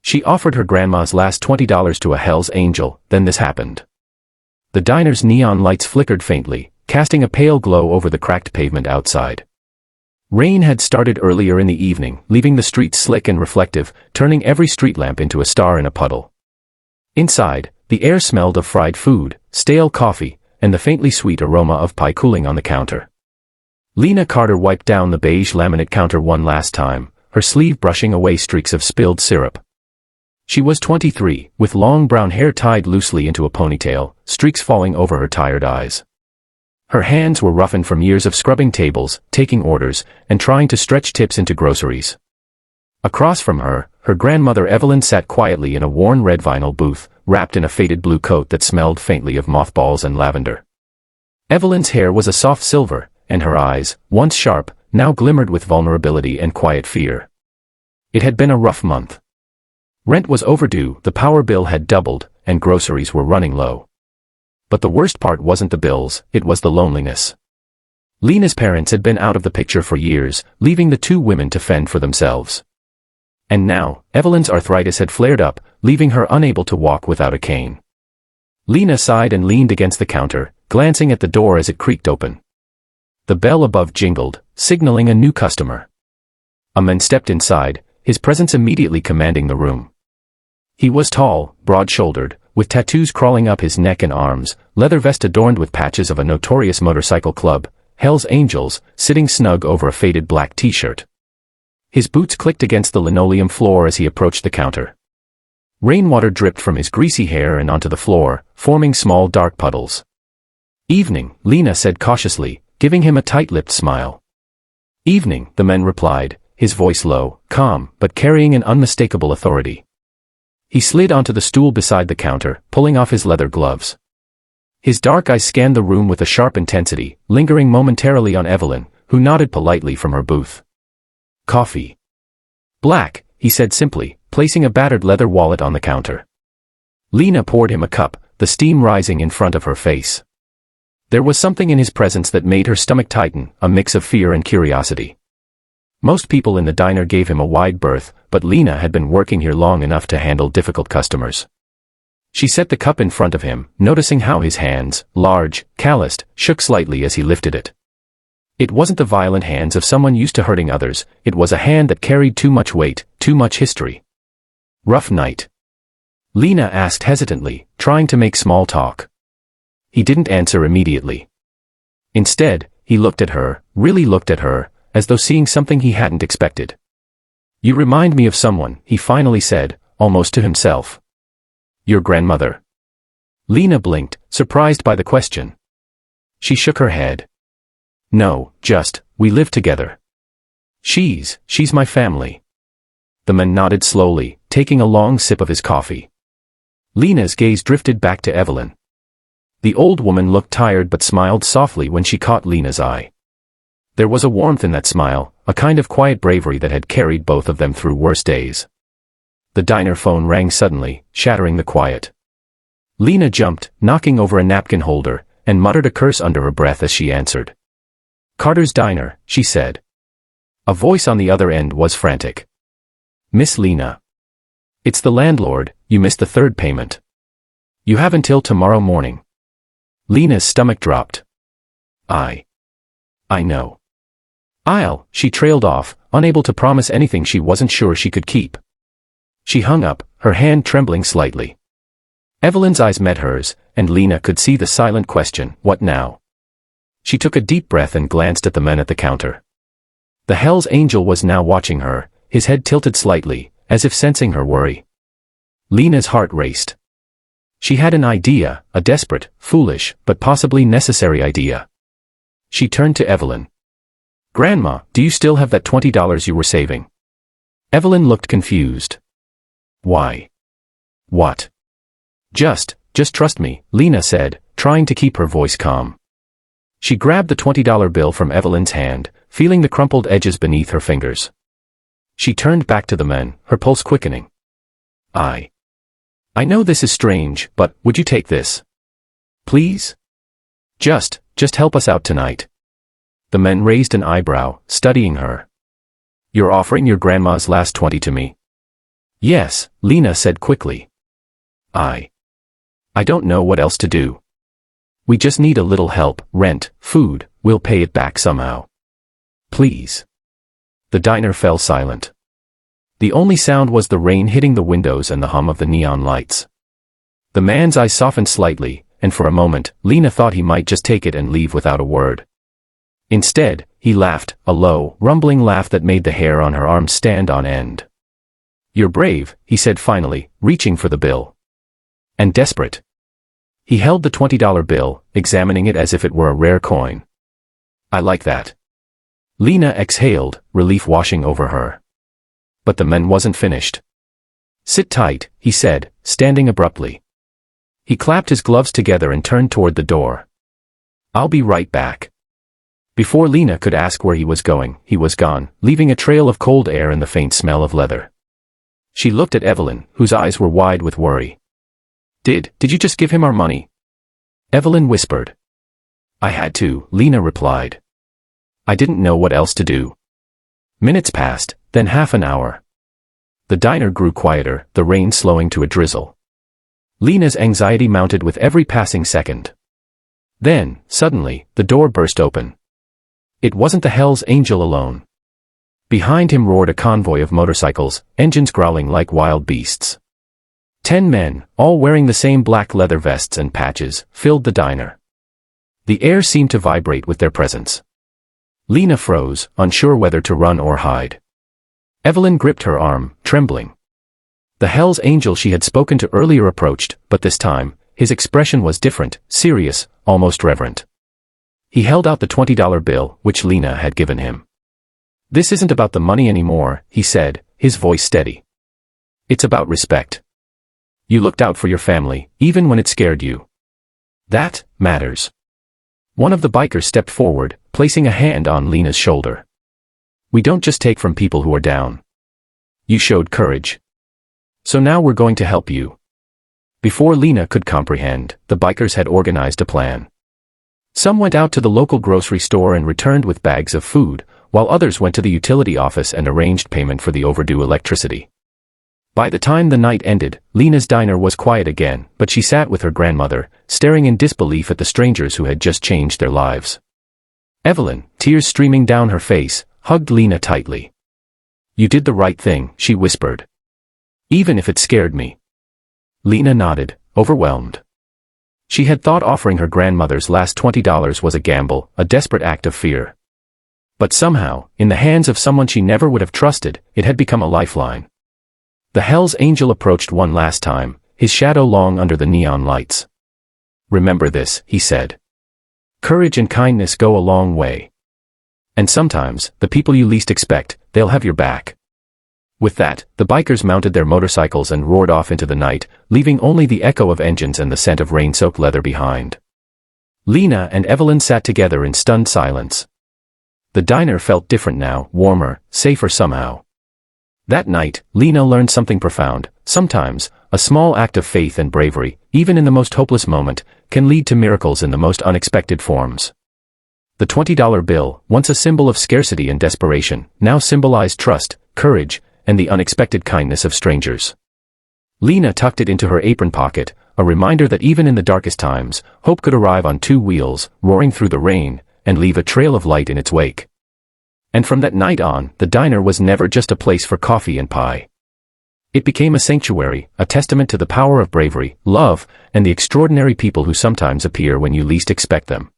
She offered her grandma's last $20 to a Hell's Angel, then this happened. The diner's neon lights flickered faintly, casting a pale glow over the cracked pavement outside. Rain had started earlier in the evening, leaving the streets slick and reflective, turning every street lamp into a star in a puddle. Inside, the air smelled of fried food, stale coffee, and the faintly sweet aroma of pie cooling on the counter. Lena Carter wiped down the beige laminate counter one last time, her sleeve brushing away streaks of spilled syrup. She was 23, with long brown hair tied loosely into a ponytail, streaks falling over her tired eyes. Her hands were roughened from years of scrubbing tables, taking orders, and trying to stretch tips into groceries. Across from her, her grandmother Evelyn sat quietly in a worn red vinyl booth, wrapped in a faded blue coat that smelled faintly of mothballs and lavender. Evelyn's hair was a soft silver, and her eyes, once sharp, now glimmered with vulnerability and quiet fear. It had been a rough month. Rent was overdue, the power bill had doubled, and groceries were running low. But the worst part wasn't the bills, it was the loneliness. Lena's parents had been out of the picture for years, leaving the two women to fend for themselves. And now, Evelyn's arthritis had flared up, leaving her unable to walk without a cane. Lena sighed and leaned against the counter, glancing at the door as it creaked open. The bell above jingled, signaling a new customer. A man stepped inside, his presence immediately commanding the room. He was tall, broad-shouldered, with tattoos crawling up his neck and arms, leather vest adorned with patches of a notorious motorcycle club, Hell's Angels, sitting snug over a faded black t-shirt. His boots clicked against the linoleum floor as he approached the counter. Rainwater dripped from his greasy hair and onto the floor, forming small dark puddles. "Evening," Lena said cautiously, giving him a tight-lipped smile. "Evening," the man replied, his voice low, calm, but carrying an unmistakable authority. He slid onto the stool beside the counter, pulling off his leather gloves. His dark eyes scanned the room with a sharp intensity, lingering momentarily on Evelyn, who nodded politely from her booth. "Coffee." "Black," he said simply, placing a battered leather wallet on the counter. Lena poured him a cup, the steam rising in front of her face. There was something in his presence that made her stomach tighten, a mix of fear and curiosity. Most people in the diner gave him a wide berth, but Lena had been working here long enough to handle difficult customers. She set the cup in front of him, noticing how his hands, large, calloused, shook slightly as he lifted it. It wasn't the violent hands of someone used to hurting others, it was a hand that carried too much weight, too much history. "Rough night?" Lena asked hesitantly, trying to make small talk. He didn't answer immediately. Instead, he looked at her, really looked at her, as though seeing something he hadn't expected. "You remind me of someone," he finally said, almost to himself. "Your grandmother?" Lena blinked, surprised by the question. She shook her head. "No, we live together. She's my family." The man nodded slowly, taking a long sip of his coffee. Lena's gaze drifted back to Evelyn. The old woman looked tired but smiled softly when she caught Lena's eye. There was a warmth in that smile, a kind of quiet bravery that had carried both of them through worse days. The diner phone rang suddenly, shattering the quiet. Lena jumped, knocking over a napkin holder, and muttered a curse under her breath as she answered. "Carter's Diner," she said. A voice on the other end was frantic. "Miss Lena. It's the landlord, you missed the third payment. You have until tomorrow morning." Lena's stomach dropped. I know. She trailed off, unable to promise anything she wasn't sure she could keep. She hung up, her hand trembling slightly. Evelyn's eyes met hers, and Lena could see the silent question, "What now?" She took a deep breath and glanced at the man at the counter. The Hell's Angel was now watching her, his head tilted slightly, as if sensing her worry. Lena's heart raced. She had an idea, a desperate, foolish, but possibly necessary idea. She turned to Evelyn. "Grandma, do you still have that $20 you were saving?" Evelyn looked confused. "Why? What?" Just trust me," Lena said, trying to keep her voice calm. She grabbed the $20 bill from Evelyn's hand, feeling the crumpled edges beneath her fingers. She turned back to the man, her pulse quickening. I know this is strange, but would you take this? Please? Just help us out tonight." The man raised an eyebrow, studying her. "You're offering your grandma's last 20 to me?" Yes, Lena said quickly. I don't know what else to do. We just need a little help, rent, food, we'll pay it back somehow. Please. The diner fell silent. The only sound was the rain hitting the windows and the hum of the neon lights. The man's eyes softened slightly, and for a moment, Lena thought he might just take it and leave without a word. Instead, he laughed, a low, rumbling laugh that made the hair on her arms stand on end. You're brave, he said finally, reaching for the bill. And desperate. He held the $20 bill, examining it as if it were a rare coin. I like that. Lena exhaled, relief washing over her. But the man wasn't finished. Sit tight, he said, standing abruptly. He clapped his gloves together and turned toward the door. I'll be right back. Before Lena could ask where he was going, he was gone, leaving a trail of cold air and the faint smell of leather. She looked at Evelyn, whose eyes were wide with worry. Did you just give him our money? Evelyn whispered. I had to, Lena replied. I didn't know what else to do. Minutes passed, then half an hour. The diner grew quieter, the rain slowing to a drizzle. Lena's anxiety mounted with every passing second. Then, suddenly, the door burst open. It wasn't the Hell's Angel alone. Behind him roared a convoy of motorcycles, engines growling like wild beasts. 10 men, all wearing the same black leather vests and patches, filled the diner. The air seemed to vibrate with their presence. Lena froze, unsure whether to run or hide. Evelyn gripped her arm, trembling. The Hell's Angel she had spoken to earlier approached, but this time, his expression was different, serious, almost reverent. He held out the $20 bill, which Lena had given him. This isn't about the money anymore, he said, his voice steady. It's about respect. You looked out for your family, even when it scared you. That matters. One of the bikers stepped forward, placing a hand on Lena's shoulder. We don't just take from people who are down. You showed courage. So now we're going to help you. Before Lena could comprehend, the bikers had organized a plan. Some went out to the local grocery store and returned with bags of food, while others went to the utility office and arranged payment for the overdue electricity. By the time the night ended, Lena's diner was quiet again, but she sat with her grandmother, staring in disbelief at the strangers who had just changed their lives. Evelyn, tears streaming down her face, hugged Lena tightly. You did the right thing, she whispered. Even if it scared me. Lena nodded, overwhelmed. She had thought offering her grandmother's last $20 was a gamble, a desperate act of fear. But somehow, in the hands of someone she never would have trusted, it had become a lifeline. The Hell's Angel approached one last time, his shadow long under the neon lights. Remember this, he said. Courage and kindness go a long way. And sometimes, the people you least expect, they'll have your back. With that, the bikers mounted their motorcycles and roared off into the night, leaving only the echo of engines and the scent of rain-soaked leather behind. Lena and Evelyn sat together in stunned silence. The diner felt different now, warmer, safer somehow. That night, Lena learned something profound. Sometimes, a small act of faith and bravery, even in the most hopeless moment, can lead to miracles in the most unexpected forms. The $20 bill, once a symbol of scarcity and desperation, now symbolized trust, courage, and the unexpected kindness of strangers. Lena tucked it into her apron pocket, a reminder that even in the darkest times, hope could arrive on 2 wheels, roaring through the rain, and leave a trail of light in its wake. And from that night on, the diner was never just a place for coffee and pie. It became a sanctuary, a testament to the power of bravery, love, and the extraordinary people who sometimes appear when you least expect them.